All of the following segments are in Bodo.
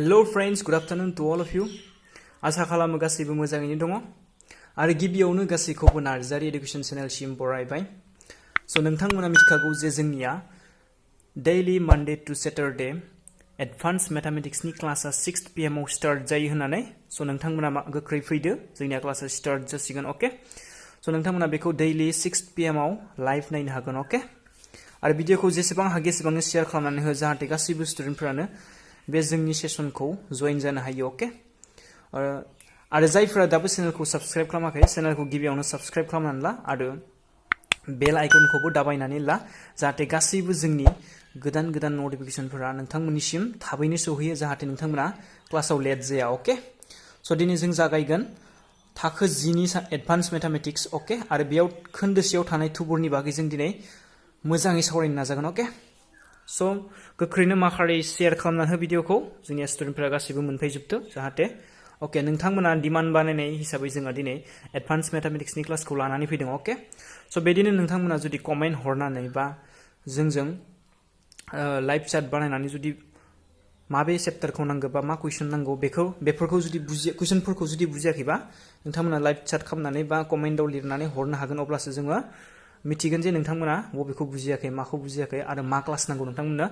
Hello friends, good afternoon to all of you. आसा खालामो गासैबो मोजाङैनो दङ आरो गिबियावनो गासैखौबो नार्जारि एडुकेशन चेनेलसिम बरायबाय। नोंथांमोना मिथिखागौ जे जोंनिया डेइलि मानडे टु सैटरडे एडभान्स मैथमेटिक्सनि क्लासा 6 PM आव स्टार्ट जायो होननानै नोंथांमोना गोख्रै फैदो, जोंनिया क्लासा स्टार्ट जासिगोन। ओके, नोंथांमोना बेखौ डेइलि 6 PM आव लाइव नायनो हागोन। ओके, आरो भिडिअखौ जेसेबां हागौ एसेबांनो शेयार खालामनानै हो जाहाथे गासैबो स्टुडेन्टफोरानो बे जोंनि सेसनखौ जइन जानो हायो। ओके, आरो जायफोरा दाबो चेनेलखौ साबस्क्राइब खालामाखै चेनेलखौ गिबियावनो साबस्क्राइब खालामनानै ला आरो बेल आइकनखौबो दाबायनानै ला जाहाथे गासैबो जोंनि गोदान गोदान नटिफिकेशनफोरा नोंथांमोननिसिम थाबैनो सौहैयो, जाहाथे नोंथांमोना क्लासाव लेट जाया। ओके, दिनै जों जागायगोन थाखो 10 नि एडभान्स मैथमेटिक्स। ओके, आरो बेयाव खोन्दोसेयाव थानाय थुबुरनि बागै जों दिनै मोजाङै सावरायनो नाजागोन। ओके, गोख्रैनो माखारै शेयार खालामना हो भिडिअखौ, जोंनि स्टुडेन्टफोरा गासैबो मोनफैजोबथो जाहाथे। ओके, नोंथांमोना डिमान्ड बानायनाय हिसाबै जोंहा दिनै एडभान्स मैथमेटिक्सनि क्लासखौ लानानै फैदों। ओके, बेदिनो नोंथांमोना जुदि कमेन्ट हरनानै बा जोंजों लाइभ चैट बानायनानै जुदि माबे चैप्टारखौ नांगौ बा मा कुइसन नांगौ बेफोरखौ जुदि कुइसनफोरखौ जुदि बुजियाखैबा नोंथांमोना लाइभ चैट खालामनानै बा कमेन्टआव लिरनानै हरनो हागोन। अब्लासो जोङो मिथिगोन जे नोंथांमोना बबेखौ बुजियाखै, माखौ बुजियाखै आरो मा क्लास नांगौ नोंथांमोननो।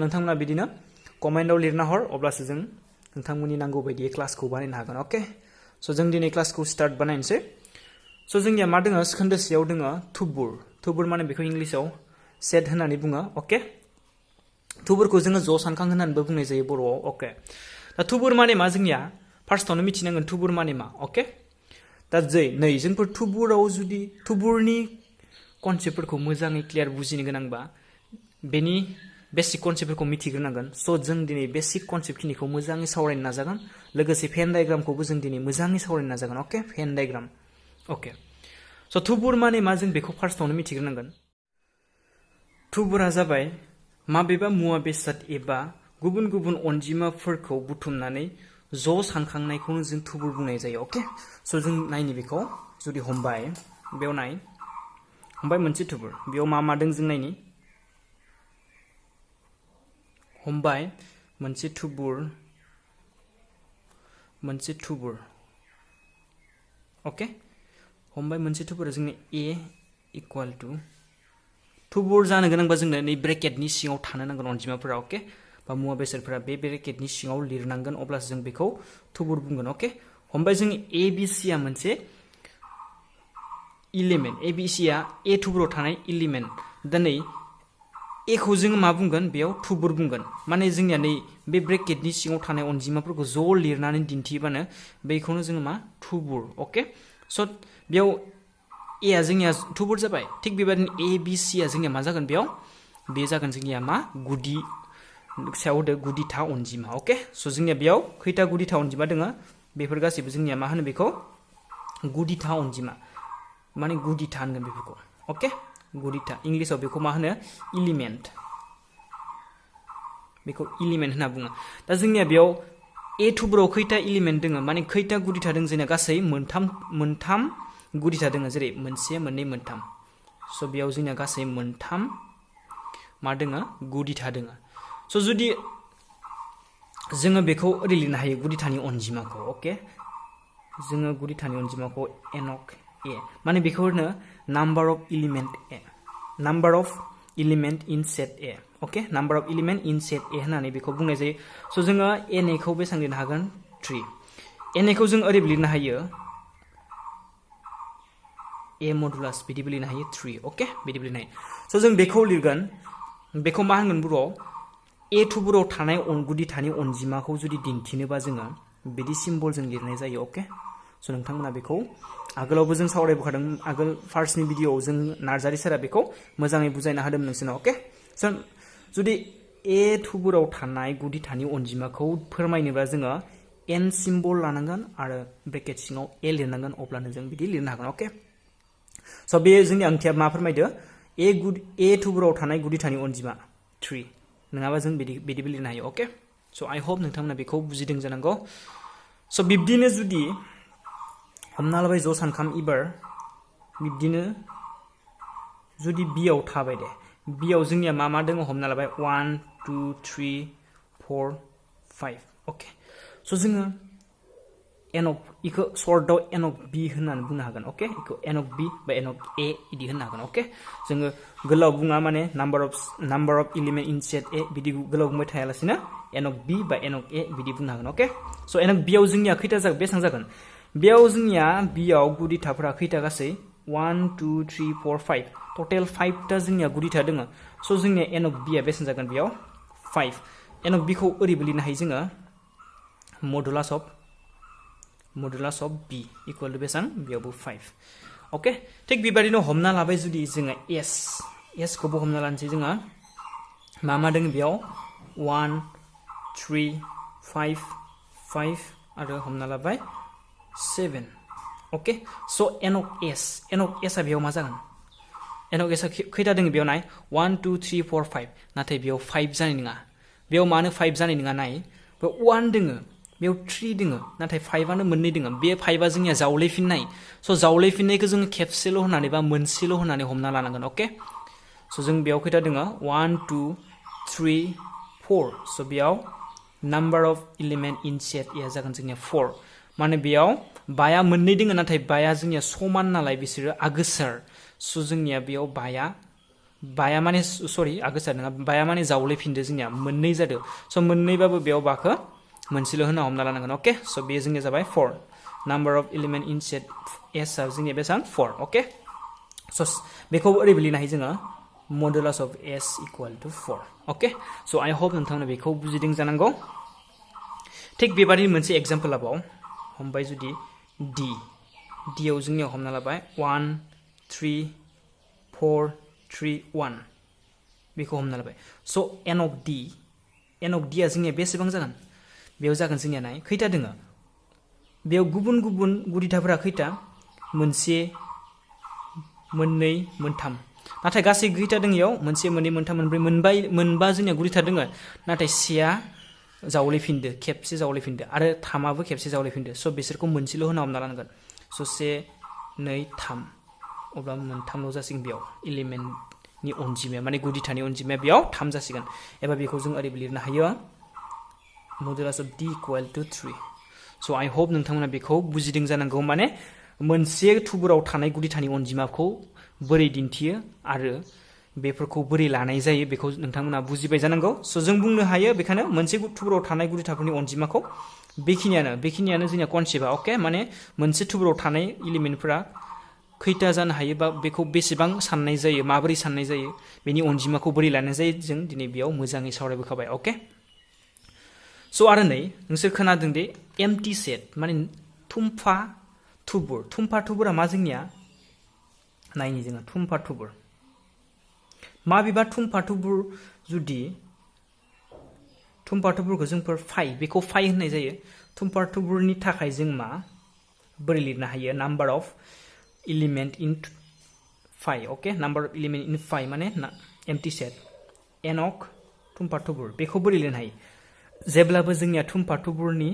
नोंथांमोना बिदिनो कमेन्टआव लिरना हर, अब्लासो जों नोंथांमोननि नांगौ बायदियै क्लासखौ बानायनो हागोन। ओके, जों दिनै क्लासखौ स्टार्ट बानायनोसै। जोंनिया मा दोङो, खोन्दोसेयाव दोङो थुबुर माने बेखौ इंलिसाव सेट होननानै बुङो। अके, थुबुरखौ जोङो ज' सानखां होननानैबो बुंनाय जायो बर'आव। अके, दा थुबुर माने मा, जोंनिया फार्स्टआवनो मिथिनांगोन थुबुर माने मा। अके, दा नै जोंफोर थुबुराव जुदि थुबुरनि कनसेप्टफोरखौ मोजाङै क्लियार बुजिनो गोनांबा बेनि बेसिक कनसेप्टफोरखौ मिथिग्रोनांगोन। जों दिनै बेसिक कनसेप्ट खिनिखौ मोजाङै सावरायनो नाजागोन, लोगोसे फेन डायग्रामखौबो जों दिनै मोजाङै सावरायनो नाजागोन। अके, फेन डायग्राम। अके, थुबुर माने मा, जों बेखौ फार्स्टआवनो मिथिग्रोनांगोन। थुबुरा जाबाय माबेबा मुवा बेसाद एबा गुबुन गुबुन अनजिमाफोरखौ बुथुमनानै ज' सानखांनायखौनो जों थुबुर बुंनाय जायो। अके, जों नायनि बेखौ जुदि हमबाय, बेयाव हमबाय मोनसे थुबुर, बेयाव मा मा दों जों नायनि। हमबाय मोनसे थुबुर, अके, हमबाय मोनसे थुबुर, जोंनि ए इक्वल टु थुबुर जानो गोनांबा जोंनो नै ब्रेकेटनि सिङाव थानो नांगोन अनजिमाफोरा। अके, बा मुवा बेसादफोरा बे ब्रेकेटनि सिङाव लिरनांगोन, अब्लासो जों बेखौ थुबुर बुंगोन। अके, हमबाय जोंनि ए बि सिया मोनसे इलिमेन्ट, ए बि सिया ए थुबुराव थानाय इलिमेन्ट। दा नै एखौ जोङो मा बुंगोन, बेयाव थुबुर बुंगोन। माने जोंनिया नै बे ब्रेकेटनि सिङाव थानाय अनजिमाफोरखौ ज' लिरनानै दिन्थिबानो बेखौनो जोङो मा, थुबुर। अके, बेयाव ए आ जोंनिया थुबुर जाबाय, थिग बेबायदिनो ए बि सिया जोंनिया मा जागोन, बेयाव बे जागोन जोंनिया मा, गुदि सायाव होदो गुदिथा अनजिमा। अके, जोंनिया बेयाव खैथा गुदिथा अनजिमा दोङो, बेफोर गासैबो जोंनिया मा होनो बेखौ, गुदिथा अनजिमा, माने गुदिथा होनगोन बेफोरखौ। अके, गुदिथा, इंलिसाव बेखौ मा होनो, इलिमेन्ट, बेखौ इलिमेन्ट होनना बुङो। दा जोंनिया बेयाव ए थुबुराव खैथा इलिमेन्ट दोङो, माने खैथा गुदिथा दोङो, जोंना गासै मोनथाम गुदिथा दोङो, जेरै मोनसे, मोननै, मोनथाम। बेयाव जोंनिया गासै मोनथाम मा दोङो, गुदिथा दोङो। जुदि जोङो बेखौ ओरै लिरनो हायो, गुदिथानि अनजिमाखौ। अके, जोङो गुदिथानि अनजिमाखौ एनक ए, माने बेखौ होनो number of element A, number of element in set A. Okay, number of element in set ए होननानै बेखौ बुंनाय जायो। जोङो एन ए खौ बेसेबां लिरनो हागोन, 3। एन ए खौ जों ओरै लिरनो हायो, ए मडुलास बिदिबो लिरनो हायो 3। अके, बिदिबो लिरनो हायो। जों बेखौ लिरगोन, बेखौ मा होनगोन बर'आव, ए थुबुराव थानाय गुदिथानि अनजिमाखौ जुदि दिन्थिनोबा जोङो बिदि सिम्बलजों लिरनाय जायो। अके, नोंथांमोना बेखौ आगोलावबो जों सावरायबोखादों, आगोल फार्स्टनि भिडिअआव जों नार्जारि सारा बेखौ मोजाङै बुजायना होदोंमोन नोंसोरनाव। अके, जुदि ए थुबुराव थानाय गुदिथानि अनजिमाखौ फोरमायनोबा जोङो एन सिम्बल लानांगोन आरो ब्रेकेट सिङाव ए लिरनांगोन, अब्लानो जों बिदि लिरनो हागोन। अके, बे जोंनि ओंथिया मा फोरमायदो, ए थुबुराव थानाय गुदिथानि अनजिमा 3, नङाबा जों बिदिबो लिरनो हायो। अके, आइ होप नोंथांमोना बेखौ बुजिदों जानांगौ। बिब्दिनो जुदि हमना लाबाय, ज' सानखाम इबार, बिब्दिनो जुदि बियाव थाबाय दे, बियाव जोंनिया मा मा दङ, हमना लाबाय 1 2 3 4 5। अके स' जोङो n of इखौ सर्टआव n of b होननानै बुंनो हागोन अके इखौ n of b बा n of a इदि होननो हागोन अके जोङो गोलाव बुङा माने number of element in set a बिदि गोलाव बुंबाय थायालासिनो n of b बा n of a बिदि बुंनो हागोन अके स' n of b आव जोंनिया खैथा जागोन बेसां जागोन बेयाव जोंनिया b आव गुदिथाफोरा खैथा गासै 1 2 3 4 5 टटेल 5 ता जोंनिया गुदिथा दोङो स' जोंनिया n of b आ बेसां जागोन बेयाव 5 n of b खौ ओरैबो लिरनो हायो जोङो modulus of b equal two बेसां बेयावबो 5 ओके थिक बेबादिनो हमना लाबाय जुदि जोङो s खौबो हमना लानोसै जोङो मा दोङो बेयाव 1 3 5 5 आरो हमना लाबाय 7 ओके स' n of s आ बेयाव मा जागोन n of s आ खैथा दोङो बेयाव नाय 1 2 3 4 5 नाथाय बेयाव 5 जानाय नङा बेयाव मानो 5 जानाय नङा नाय बेयाव 1 दोङो बेयाव 3 दोङो नाथाय 5 आनो मोननै दोङो बे 5 आ जोंनिया जावलायफिननाय स' जावलायफिननायखौ जों खेबसेल' होननानै बा मोनसेल' होननानै हमना लानांगोन ओके स' जों बेयाव खैथा दोङो 1 2 3 4 स' बेयाव number of element in set ए जागोन जोंनिया 4 माने बेयाव बाया मोननै दोङो नाथाय बाया जोंनिया समान नालाय बिसोरो आगोसार स' जोंनिया बेयाव बाया माने सरि आगोसार नङा बाया माने जावलायफिनदो जोंनिया मोननै जादो स' मोननैबाबो बेयाव बाखौ मोनसेल' होना हमना लानांगोन ओके स' बेयो जोंनिया जाबाय 4 number of element in set S आ जोंनिया बेसां 4 ओके स' बेखौ ओरैबो लिरनो हायो जोङो modulus of S equal to 4 okay so' I hope नोंथांमोना बेखौ बुजिदों जानांगौ थिक बेबादिनो मोनसे एग्जाम्पल लाबाव हमबाय जुदि d आव जोंनियाव हमना लाबाय 1 3 4 3 1 बेखौ हमना लाबाय स' n of d आ जोंनिया बेसेबां जागोन बेयाव जागोन जोंनिया नाय खैथा दोङो बेयाव गुबुन गुबुन गुदिथाफोरा खैथा मोनसे मोननै मोनथाम नाथाय गासै खैथा दोङो इयाव मोनसे मोननै मोनथाम मोनब्रै मोनबा जोंनिया गुदिथा दोङो नाथाय सेया जावलायफिनदो खेबसे जावलायफिनदो आरो थामाबो खेबसे जावलायफिनदो स' बिसोरखौ मोनसेल' होना हमना लानांगोन स' 1 2 3 अब्ला मोनथामल' जासिगोन बेयाव एलिमेन्टनि अनजिमाया माने गुदिथानि अनजिमाया बेयाव 3 जासिगोन एबा बेखौ जों ओरैबो लिरनो हायो मडुलास अफ d इक्वल टु 3 स' आइ होप नोंथांमोना बेखौ बुजिदों जानांगौ माने मोनसे थुबुराव थानाय गुदिथानि अनजिमाखौ बोरै दिन्थियो आरो बेफोरखौ बोरै लानाय जायो बेखौ नोंथांमोना बुजिबाय जानांगौ स' जों बुंनो हायो बेखायनो मोनसे थुबुराव थानाय गुदिथाफोरनि अनजिमाखौ बेखिनियानो जोंनिया कनसेप्टआ ओके माने मोनसे थुबुराव थानाय एलिमेन्टफोरा खैथा जानो हायो बा बेखौ बेसेबां साननाय जायो माबोरै साननाय जायो बेनि अनजिमाखौ बोरै लानाय जायो जों दिनै बेयाव मोजाङै सावरायबोखाबाय ओके स' आरो नै नोंसोर खोनादों दे एम्पटि सेट माने थुम्फा थुबुरा मा जोंनिया नायनि जोङो थुम्फा थुबुर माबेबा थुम्फा थुबुर जुदि थुम्फा थुबुरखौ जोंफोर बेखौ होननाय जायो थुम्फा थुबुरनि थाखाय जों मा बोरै लिरनो हायो number of element in 5 okay number of element इन 5 माने एम्पटि सेट एनक थुम्फा थुबुर बेखौ बोरै लिरनो हायो जेब्लाबो जोंनिया थुम्फा थुबुरनि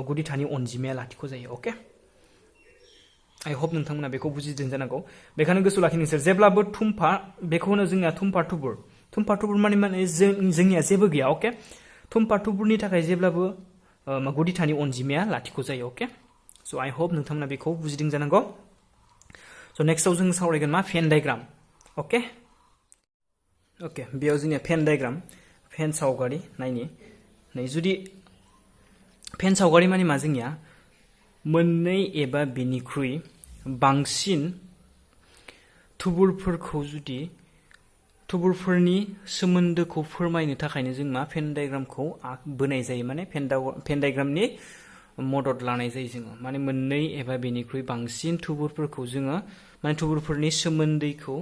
गुदिथानि अनजिमाया लाथिख' जायो ओके आइ होप नोंथांमोना बेखौ बुजिदों जानांगौ बेखायनो गोसोआव लाखि नोंसोर जेब्लाबो थुम्फा बेखौनो जोंनिया थुम्फा थुबुर माने जोंनिया जेबो गैया ओके थुम्फा थुबुरनि थाखाय जेब्लाबो गुदिथानि अनजिमाया लाथिख' जायो ओके स' आइ होप नोंथांमोना बेखौ बुजिदों जानांगौ स' नेक्स्टआव जों सावरायगोन मा फेन डायग्राम ओके बेयाव जोंनिया फेन सावगारि नायनि नै जुदि फेन सावगारि माने मा जोंनिया मोननै एबा बेनिख्रुइ बांसिन थुबुरफोरनि सोमोन्दोखौ फोरमायनो थाखायनो जों मा फेन डायग्रामखौ बोनाय जायो माने फेन डायग्रामनि मदद लानाय जायो जोङो माने मोननै एबा बेनिख्रुइ बांसिन थुबुरफोरखौ जोङो माने थुबुरफोरनि सोमोन्दैखौ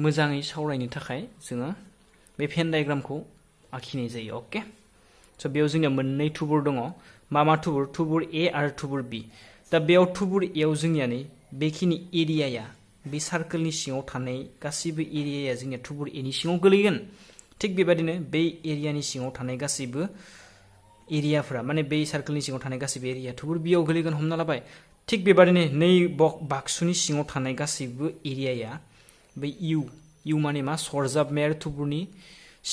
मोजाङै सावरायनो थाखाय जोङो बे फेन डायग्रामखौ आखिनाय जायो ओके स' बेयाव जोंनिया मोननै थुबुर दङ मा थुबुर ए आरो थुबुर बि दा बेयाव थुबुर एयाव जोंनिया नै बेखिनि एरियाया बे सार्कोलनि सिङाव थानाय गासैबो एरियाया जोंनिया थुबुर एनि सिङाव गोलैगोन थिग बेबादिनो बे एरियानि सिङाव थानाय गासैबो एरियाफोरा माने बे सार्कोलनि सिङाव थानाय गासैबो एरिया थुबुर बियाव गोलैगोन हमना लाबाय थिग बेबादिनो नै बाक्सुनि सिङाव थानाय गासैबो एरियाया बै इउ माने मा सरजाबनाय थुबुरनि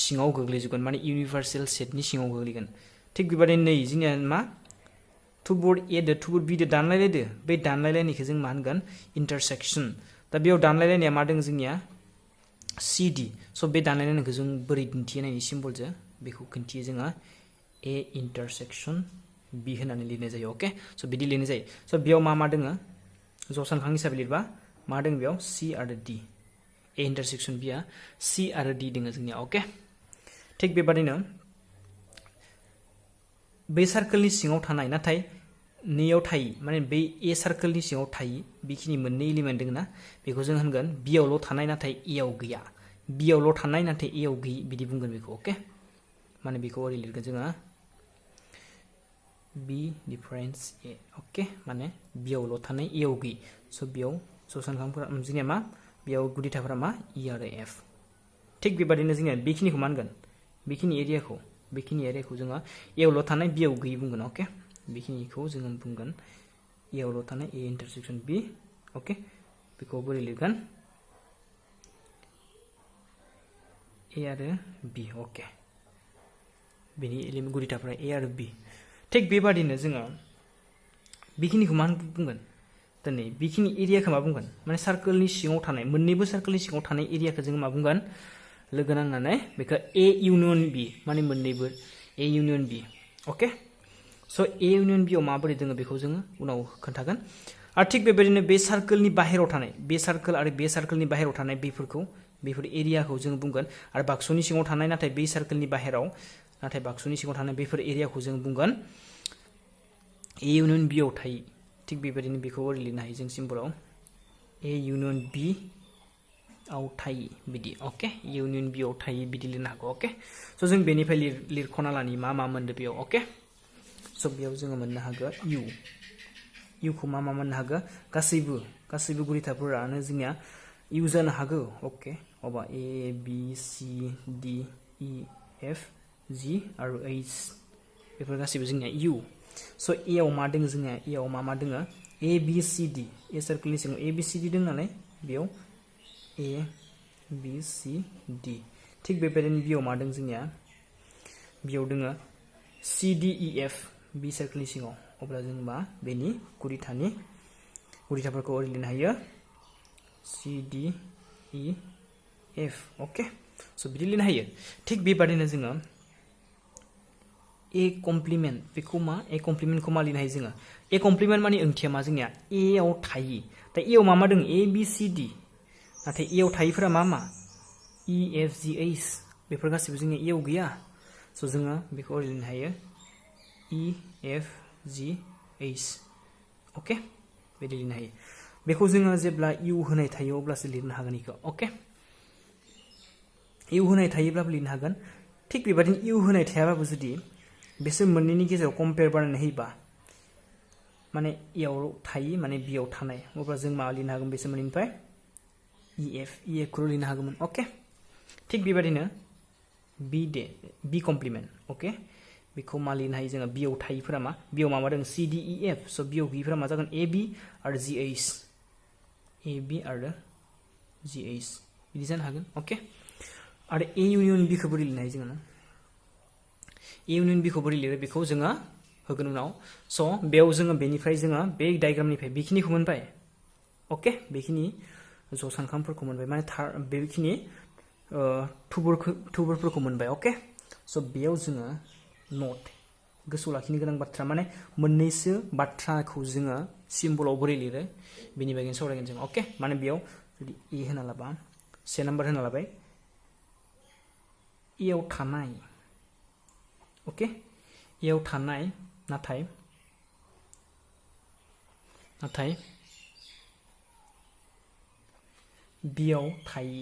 सिङाव गोग्लैजोबगोन माने इउनिभार्सेल सेटनि सिङाव गोग्लैगोन थिग बेबादिनो नै जोंनिया मा टुबोर्ड ए दो टुबोर्ड बि दो दानलायलायदो बे दानलायलायनायखौ जों मा होनगोन इन्टारसेक्सन दा बेयाव दानलायलायनाया मा दङ जोंनिया CD स' बे दानलायलायनायखौ जों बोरै दिन्थियो नायनि सिम्बलजों बेखौ खिन्थियो जोङो A इन्टारसेक्सन B होननानै लिरनाय जायो अके स' बिदि लिरनाय जायो स' बेयाव मा दङ जसानखां हिसाबै लिरबा मा दङ बेयाव C आरो D A इन्टारसेक्सन B आ C आरो D दङ जोंनिया अके थिग बेबादिनो बे सार्कोलनि सिङाव थानाय नाथाय नैयाव थायि माने बे ए सार्कोलनि सिङाव थायि बेखिनि मोननै एलिमेन्ट दङ ना बेखौ जों होनगोन बि आवल' थानाय नाथाय ए आव गैया बि आवल' थानाय नाथाय ए आव गैयि बिदि बुंगोन बेखौ अके माने बेखौ ओरै लिरगोन जोङो बि डिफारेन्स ए अके माने बि आवल' थानाय ए आव गैयि स' बेयाव जसानखांफोरा जोंनिया मा बेयाव गुदिथाफोरा मा इ आरो एफ थिग बेबादिनो जोंनिया बेखिनिखौ मा होनगोन बेखिनि एरियाखौ जोङो ए आवल' थानाय बि आव गैयि बुंगोन अके बेखिनिखौ जोङो बुंगोन ए आवल' थानाय ए इन्टारसेक्सन बि अके बेखौ बोरै लिरगोन ए आरो बि अके बेनि एलिमेन्ट गुदिथाफोरा ए आरो बि थिग बेबादिनो जोङो बेखिनिखौ मा बुंगोन दिनै बेखिनि एरियाखौ मा बुंगोन माने सार्कोलनि सिङाव थानाय मोननैबो सार्कोलनि सिङाव थानाय एरियाखौ जोङो मा बुंगोन लोगो नांनानै बेखौ ए इउनियन बि माने मोननैबो ए इउनियन बि अके स' ए इउनियन बि आव माबोरै दङ बेखौ जोङो उनाव खोन्थागोन आरो थिग बेबायदिनो बे सार्कोलनि बाहेरायाव थानाय बे सार्कोल आरो बे सार्कोलनि बाहेरायाव थानाय बेफोर एरियाखौ जों बुंगोन आरो बाक्सुनि सिङाव थानाय नाथाय बे सार्कोलनि बाहेरायाव नाथाय बाक्सुनि सिङाव थानाय बेफोर एरियाखौ जों बुंगोन ए इउनियन बि आव थायो थिग बेबायदिनो बेखौ ओरै लिरनो हायो जों सिम्बलाव ए इउनियन बि आव थायो बिदि अके इउनियन बि आव थायो बिदि लिरनो हागौ अके स' जों बेनिफ्राय लिरख'ना लानि मा मोनदो बेयाव अके स' बेयाव जोङो मोननो हागौ इउखौ मा मोननो हागौ गासैबो गुदिथाफोरानो जोंनिया इउ जानो हागौ अके अबा ए बि सि डि इ एफ जि आरो ओइच बेफोर गासैबो जोंनिया इउ स' ए आव मा दङ जोंनिया ए आव मा दङ ए बि सि डि ए सार्कोलनि सिङाव ए बि सि डि दङ नालाय बेयाव ए बि सि डि थिग बेबायदिनो बियाव मा दङ जोंनिया बेयाव दङ सि डि इ एफ बि सार्कोलनि सिङाव अब्ला जों मा बेनि गुदिथाफोरखौ ओरै लिरनो हायो सि डि इ एफ अके स' बिदि लिरनो हायो थिग बेबादिनो जोङो ए कमप्लिमेन्ट बेखौ मा ए कमप्लिमेन्टखौ मा लिरनो हायो जोङो ए कमप्लिमेन्ट माने ओंथिया मा जोंनिया ए आव थायि दा ए आव मा दङ ए बि सि डि नाथाय ए आव थायिफोरा मा इ एफ जि ओइच बेफोर गासैबो जोंनिया ए आव गैया स' जोङो बेखौ ओरै लिरनो हायो इ एफ जि ओइच अके बिदि लिरनो हायो बेखौ जोङो जेब्ला इउ होनाय थायो अब्लासो लिरनो हागोन बेखौ अके इउ होनाय थायोब्लाबो लिरनो हागोन थिग बेबादिनो इउ होनाय थायाबाबो जुदि बिसोर मोननैनि गेजेराव कम्पेयार बानायनानै होयोबा माने ए आव थायि माने बि आव थानाय अब्ला जों मा लिरनो हागोन बिसोर मोननैनिफ्राय इ एफ खौल' लिरनो हागौमोन अके थिग बेबादिनो बि कमप्लिमेन्ट अके बेखौ मा लिरनो हायो जोङो बि आव थायिफोरा मा बि आव मा दङ सि डि इ एफ स' बि आव गैयिफोरा मा जागोन ए बि आरो जि ओइच ए बि आरो जि ओइच बिदि जानो हागोन अके आरो ए इउनियन बिखौ बोरै लिरनो हायो जोङो ए इउनियन बिखौ बोरै लिरो बेखौ जोङो होगोन उनाव स' बेयाव जोङो बेनिफ्राय जोङो बे डायग्रामनिफ्राय बेखिनिखौ मोनबाय अके बेखिनि जसानखांफोरखौ मोनबाय माने बेखिनि थुबुरफोरखौ मोनबाय अके स' बेयाव जोङो नट गोसोआव लाखिनो गोनां बाथ्रा माने मोननैसो बाथ्राखौ जोङो सिम्बलाव बोरै लिरो बेनि बागै सावरायगोन जों अके माने बेयाव जुदि ए होना लाबा से नाम्बार होना लाबाय ए आव थानाय अके ए आव थानाय नाथाय बि आव थायि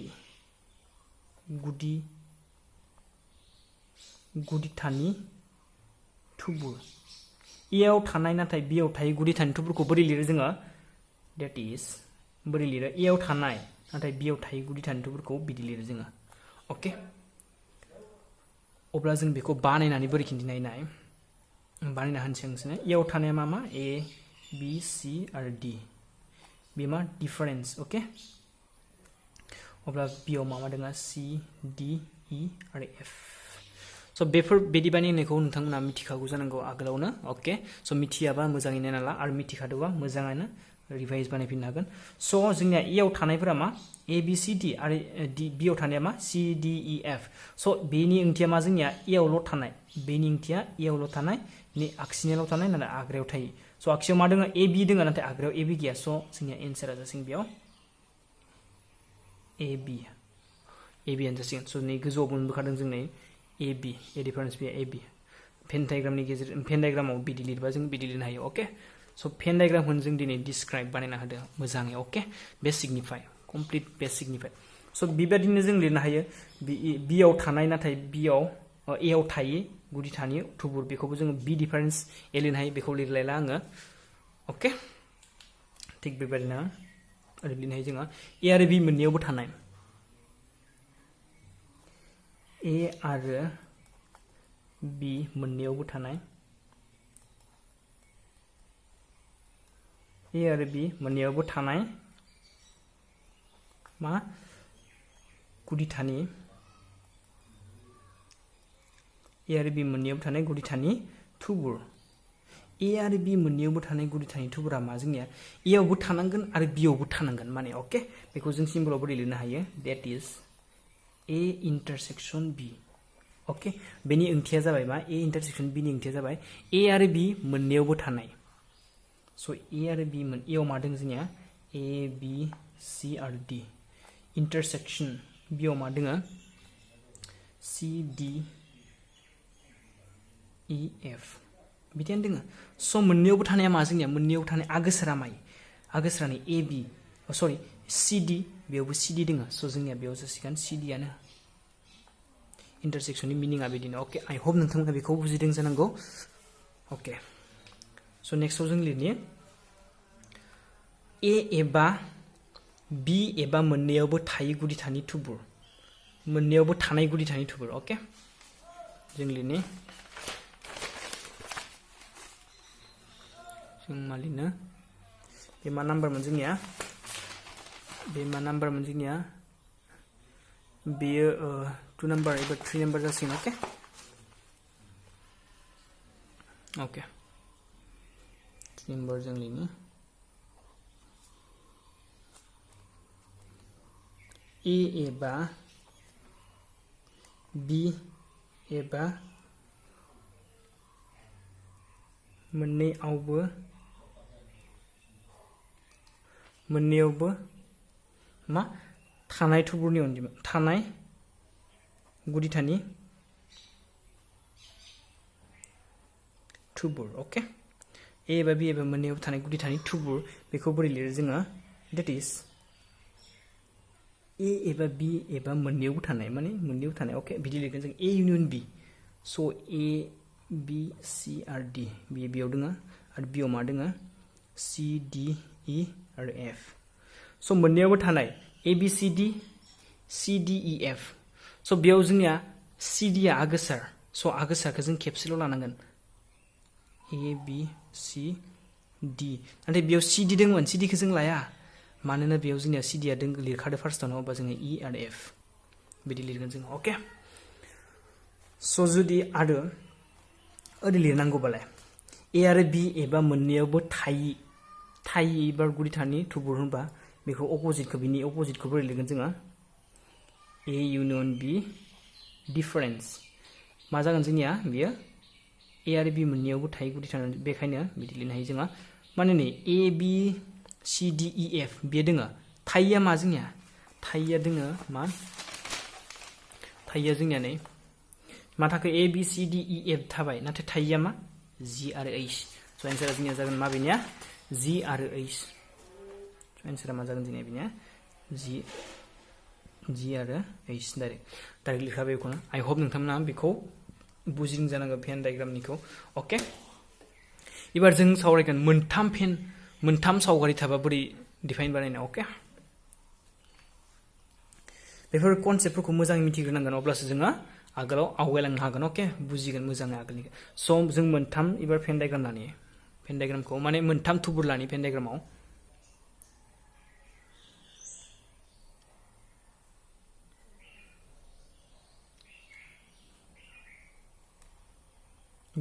गुदिथानि थुबुर ए आव थानाय नाथाय बि आव थायि गुदिथानि थुबुरखौ बोरै लिरो जोङो डेट इज बोरै लिरो ए आव थानाय नाथाय बि आव थायि गुदिथानि थुबुरखौ बिदि लिरो जोङो अके अब्ला जों बेखौ बानायनानै बोरै खिन्थिनाय बानायना होनसै नोंसोरनो ए आव थानाया मा ए बि सि आरो डि बे मा डिफारेन्स अके अब्ला बि आव मा दङ सि डि इ आरो एफ स' बेफोरबायदि बानायनायखौ नोंथांमोना मिथिखागौ जानांगौ आगोलावनो अके स' मिथियाबा मोजाङै नायना ला आरो मिथिखादोंबा मोजाङानो रिभाइस बानायफिननो हागोन स' जोंनिया ए आव थानायफोरा मा ए बि सि डि आरो बि आव थानाया मा सि डि इ एफ स' बेनि ओंथिया मा जोंनिया ए आवल' थानाय बेनि ओंथिया ए आवल' थानाय आगसिनियाल' थानाय नाथाय आग्रायाव थायो स' आगसियाव मा दोङो ए बि दोङो नाथाय आग्रायाव ए बि गैया स' जोंनिया एन्सारा जासिगोन बेयाव ए बि आनो जासिगोन स' नै गोजौआव मोनबोखादों जों नै ए बि ए डिफारेन्स बे ए बि भेन डायग्रामनि गेजेरजों भेन डायग्रामाव बिदि लिरबा जों बिदि लिरनो हायो अके स' भेन डायग्रामखौनो जों दिनै डिसक्राइब बानायना होदों मोजाङै अके बेसिकनिफ्राय कमप्लिट बेसिकनिफ्राय स' बेबायदिनो जों लिरनो हायो बि आव थानाय नाथाय बि आव ए आव थायि गुदि थानि थुबुर बेखौबो जोङो बि डिफारेन्स ए लिरनो हायो बेखौ लिरलायला आङो अके थिग बेबायदिनो ओरै लिरनो हायो जोङो ए आरो बि मोननैयावबो थानाय ए आरो बि मोननैयावबो थानाय ए आरो बि मोननैयावबो थानाय मा गुदि थानि ए आरो बि मोननैयावबो थानाय गुदि थानि थुबुर ए आरो बि मोननैयावबो थानाय गुदि थानि थुबुरा मा जोंनिया ए आवबो थानांगोन आरो बि आवबो थानांगोन माने अके बेखौ जों सिम्बलाव बोरै लिरनो हायो दैट इज ए इन्टारसेक्सन बि अके बेनि ओंथिया जाबाय मा ए इन्टारसेक्सन बिनि ओंथिया जाबाय ए आरो बि मोननैयावबो थानाय स' ए आरो बि ए आव मा दङ जोंनिया ए बि सि आरो डि इन्टारसेक्सन बि आव मा दङ सि डि इ एफ बिदिनो दङ स' मोननैयावबो थानाया मा जोंनिया मोननैयावबो थानाय आगोसोरा माइ आगोसोरानि ए बि सरि सि डि बेयावबो सि डि दङ स' जोंनिया बेयाव जासिगोन सि डि आनो इन्टारसेक्सननि मिनिङा बिदिनो अके आइ होप नोंथांमोना बेखौ बुजिदों जानांगौ अके स' नेक्स्टआव जों लिरनि ए एबा बि एबा मोननैयावबो थायै गुदि थानि थुबुर मोननैयावबो थानाय गुदि थानि थुबुर अके जों लिरनि जों मा लिरनो बे मा नाम्बारमोन जोंनिया बेयो 2 नाम्बार एबा 3 नाम्बार जासिगोन अके ओके 3 नाम्बार जों लिरनि ए एबा बि एबा मोननैयावबो मा थानाय थुबुरनि अनजिमा थानाय गुदि थानि थुबुर अके ए एबा बि एबा मोननैयावबो थानाय गुदि थानि थुबुर बेखौ बोरै लिरो जोङो दैट इज ए एबा बि एबा मोननैयावबो थानाय माने मोननैयावबो थानाय अके बिदि लिरगोन जों ए इउनियन बि स' ए बि सि आरो डि बेयाव दङ आरो बियाव मा दङ सि डि इ आरो एफ स' मोननैयावबो थानाय ए बि सि डि इ एफ स' बेयाव जोंनिया सि डि आ आगोसार स' आगोसारखौ जों खेबसेल' लानांगोन ए बि सि डि नाथाय बेयाव सि डि दंमोन सि डिखौ जों लाया मानोना बेयाव जोंनिया सि डि आ लिरखादो फार्स्टआवनो अब्ला जोङो इ आरो एफ बिदि लिरगोन जों अके स' जुदि आरो ओरै लिरनांगौबालाय ए आरो बि एबा मोननैयावबो थायि एबा गुदि थानि थुबुर होनबा बेखौ अपोजिटखौ बिनि अपोजिटखौ बोरै लिरगोन जोङो ए इउनियन बि डिफारेन्स मा जागोन जोंनिया बेयो ए आरो बि मोननैयावबो थायि गुदि थानि बेखायनो बिदि लिरनो हायो जोङो माने नै ए बि सि डि इ एफ बे दोङो थायिया मा जोंनिया थायिया दोङो मा थायिया जोंनिया नै मा थाखो ए बि सि डि इ एफ थाबाय नाथाय थायिया मा जि आरो ओइस स' एन्सारा जोंनिया जागोन मा बेनिया जि आरो ओइस स' एन्सारा मा जागोन जोंनिया बेनिया जि आरो ओइस डाइरेक्ट लिरखाबाय बेखौनो आइ होप नोंथांमोना बेखौ बुजिदों जानांगौ भेन डायग्रामनिखौ अके एबार जों सावरायगोन मोनथाम सावगारि थाबा बोरै डिफाइन बानायनो अके बेफोर कनसेप्टफोरखौ मोजाङै मिथिग्रोनांगोन अब्लासो जोङो आगोलाव आवगायलांनो हागोन अके बुजिगोन मोजाङै आगोलनिखौ स' जों मोनथाम एबार भेन डायग्राम लानि भेन डायग्रामखौ माने मोनथाम थुबुर लानि भेन डायग्रामाव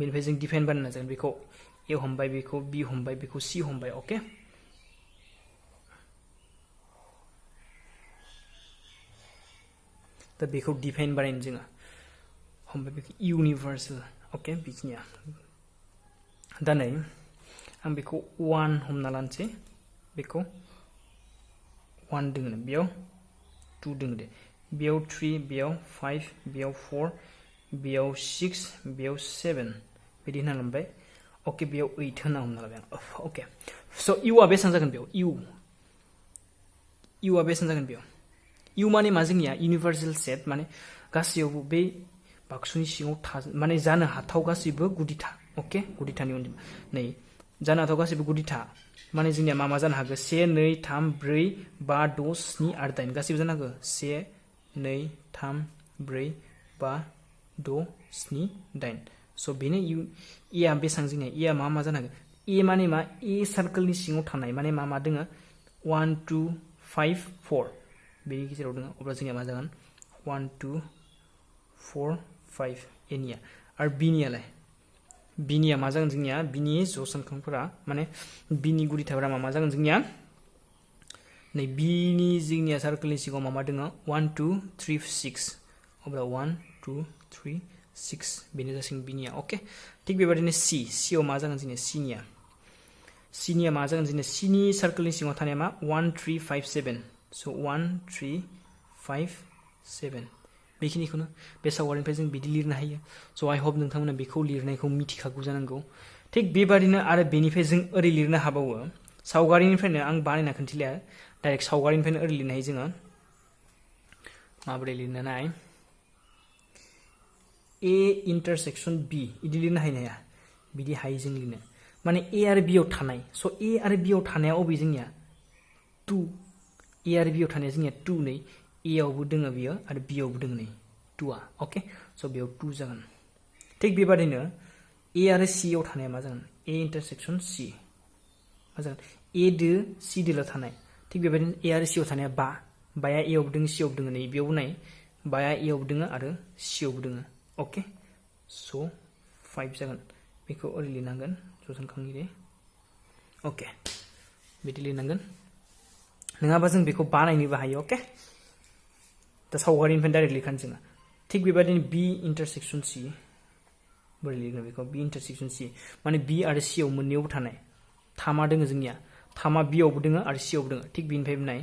बेनिफ्राय जों डिफाइन बानायना जागोन बेखौ ए हमबाय बेखौ बी हमबाय बेखौ सी हमबाय ओके दा बेखौ डिफाइन बानायनो जोङो हमबाय बेखौ इउनिभार्सेल ओके बिखिनिया दा नै आं बेखौ 1 हमना लानोसै बेखौ 1 दोङो बेयाव 2 दोङो दे बेयाव 3 बेयाव 5 बेयाव 4 बेयाव 6 बेयाव 7 बिदि होना लांबाय ओके बेयाव 8 होना हमना लाबाय आं ओके स' इउआ बेसेबां जागोन बेयाव इउआ बेसेबां जागोन बेयाव इउ माने मा जोंनिया इउनिभार्सेल सेट माने गासैयावबो बे बाक्सुनि सिङाव माने जानो हाथाव गासैबो गुदिथा ओके गुदिथानि अनजिमा नै जानो हाथाव गासैबो गुदिथा माने जोंनिया मा जानो हागौ 1 2 3 4 5 6 7 8 9 गासैबो जानो हागौ 1 2 3 4 5 6 7 8 स' बेनो ए आ बेसेबां जोंनिया ए आ मा जानो हागौ ए माने मा ए सार्कोलनि सिङाव थानाय माने मा दोङो 1 2 5 4 बेनि गेजेराव दोङो अब्ला जोंनिया मा जागोन 1 2 4 5 एनिया आरो बिनियालाय बिनिया मा जागोन जोंनिया बिनि ज'सानखांफोरा माने बिनि गुदिथाफोरा मा जागोन जोंनिया नै बिनि जोंनिया सार्कोलनि सिङाव मा दोङो 1 2 3 6 अब्ला 1 2 3 6 बेनो जासिगोन बिनिया ओके थिग बेबायदिनो सी आव मा जागोन जोंनिया सीनिया मा जागोन जोंनिया सीनि सार्कोलनि सिङाव थानाया मा 1 3 5 7 स' 1 3 5 7 बेखिनिखौनो बे सावगारिनिफ्राय जों बिदि लिरनो हायो स' आइ हप नोंथांमोना बेखौ लिरनायखौ मिथिखागौ जानांगौ थिग बेबादिनो आरो बेनिफ्राय जों ओरै लिरनो हाबावो सावगारिनिफ्रायनो आं बानायना खोन्थिलिया डाइरेक्ट सावगारिनिफ्रायनो ओरै लिरनो हायो जोङो माबोरै लिरनो नाय ए इन्टारसेक्सन बी बिदि लिरनो हाया बिदि हायो जों लिरनो माने ए आरो बी आव थानाय स' ए आरो बी आव थानाया अबे जोंनिया 2 ए आरो बी आव थानाया जोंनिया 2 नै ए आवबो दोङो बियो आरो बी आवबो दोङो नै 2आ ओके स' बेयाव 2 जागोन थिग बेबादिनो ए आरो सी आव थानाया मा जागोन ए इन्टारसेक्सन सी मा जागोन ए दो सी दोल' थानाय थिग बेबादिनो ए आरो सी आव थानाया 5 बाया ए आवबो दोङो सी आवबो दोङो नै बेयावबो नाय बाया ए आवबो दोङो आरो सी आवबो दोङो ओके स' 5 जागोन बेखौ ओरै लिरनांगोन ज'सानखांनि ओके बिदि लिरनांगोन नङाबा जों बेखौ बानायनोबो हायो ओके दा सावगारिनिफ्राय डाइरेक्ट लिरखानो जोङो थिग बेबायदिनो बी इन्टारसेक्सन सी बोरै लिरगोन बेखौ बी इन्टारसेक्सन सी माने बी आरो सी आव मोननैयावबो थानाय थामा दोङो जोंनिया थामा बी आवबो दोङो आरो सी आवबो दोङो थिग बेनिफ्राय नाय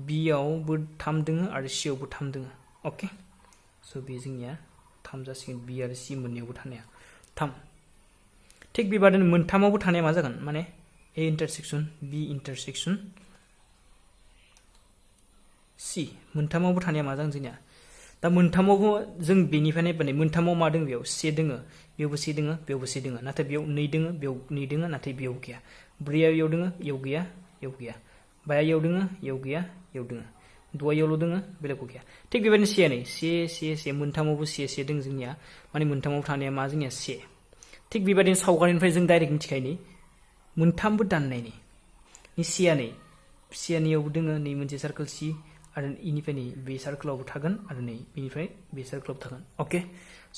बी आवबो 3 दोङो आरो सी आवबो 3 दोङो ओके स' बे जोंनिया 3 जासिगोन बी आरो सी मोननैयावबो थानाया 3 थिग बेबादिनो मोनथामावबो थानाया मा जागोन माने ए इन्टारसेक्सन बी इन्टारसेक्सन सी मोनथामावबो थानाया मा जागोन जोंनिया दा मोनथामावबो जों बेनिफ्राय नायबानो मोनथामाव मा दोङो बेयाव से दोङो बेयावबो से दोङो बेयावबो से दोङो नाथाय बेयाव 2 दोङो बेयाव 2 दोङो नाथाय बेयाव गैया 4आ बेयाव दोङो बेयाव गैया बेयाव गैया 5आ बेयाव दोङो बेयाव गैया बेयाव दोङो 6आ बेयावल' दोङो बेलेगाव गैया थिग बेबायदिनो सेया नै से मोनथामावबो से दोङो जोंनिया माने मोनथामाव थानाया मा जोंनिया से थिग बेबायदिनो सावगारिनिफ्राय जों डाइरेक्ट मिथिखायो नै मोनथामबो दाननायनि सियानियावबो दोङो नै मोनसे सार्कोल सी आरो इनिफ्राय नै बे सार्कोलावबो थागोन आरो नै बेनिफ्राय बे सार्कोलावबो थागोन ओके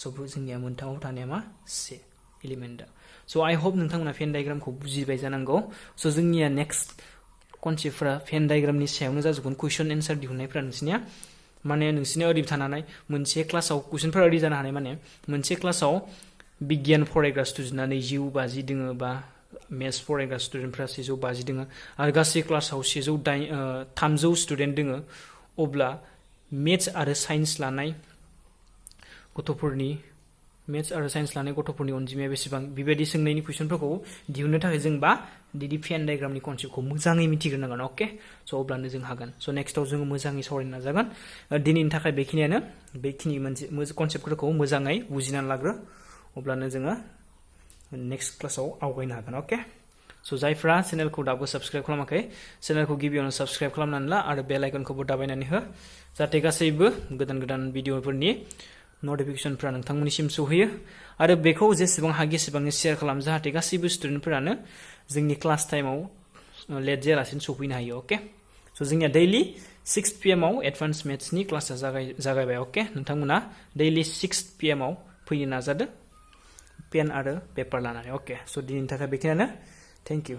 स' जोंनिया मोनथामाव थानाया मा से एलिमेन्टआ स' आइ हप नोंथांमोना फेन डायग्रामखौ बुजिबाय जानांगौ स' जोंनिया नेक्स्ट कनसेप्टफोरा फेन डायग्रामनि सायावनो जाजोबगोन कुइसन एन्सार दिहुननायफोरा नोंसिनिया माने नोंसिनिया ओरैबो थानानै मोनसे क्लासाव कुइसनफोरा ओरै जानो हानाय माने मोनसे क्लासाव बिगियान फरायग्रा स्टुडेन्टआ 250 दोङो बा मेथ्स फरायग्रा स्टुडेन्टफ्रा 150 दोङो आरो गासै क्लासाव 300 स्टुडेन्ट दोङो अब्ला मेथ्स आरो साइन्स लानाय गथ'फोरनि अनजिमाया बेसेबां बेबायदि सोंनायनि कुइसनफोरखौ दिहुननो थाखाय जों बा बिदि फेन डायग्रामनि कनसेप्टखौ मोजाङै मिथिग्रोनांगोन ओके स' अब्लानो जों हागोन स' नेक्स्टआव जोङो मोजाङै सावरायनो नाजागोन दिनैनि थाखाय बेखिनि मोनसे कनसेप्टफोरखौ मोजाङै बुजिनानै लाग्रो अब्लानो जोङो नेक्स्ट क्लासाव आवगायनो हागोन ओके स' जायफ्रा चेनेलखौ दाबो साबस्क्राइब खालामाखै चेनेलखौ गिबियावनो साबस्क्राइब खालामनानै ला आरो बेल आइकनखौबो दाबायनानै हो जाहाथे गासैबो गोदान भिडिअफोरनि नटिफिकेसनफ्रा नोंथांमोननिसिम सौहैयो आरो बेखौ जेसेबां हायो एसेबांनो शेयार खालाम जाहाथे गासैबो स्टुडेन्टफोरानो जोंनि क्लास टाइमाव लेट जायालासिनो सौफैनो हायो ओके स' जोंनिया दैलि 6 PM आव एडभान्स मेथ्सनि क्लासा जागायबाय ओके नोंथांमोना दैलि 6 PM आव फैनो नाजादो पेन आरो पेपार लानानै। अके स' दिनैनि थाखाय बेखिनियानो। Thank you.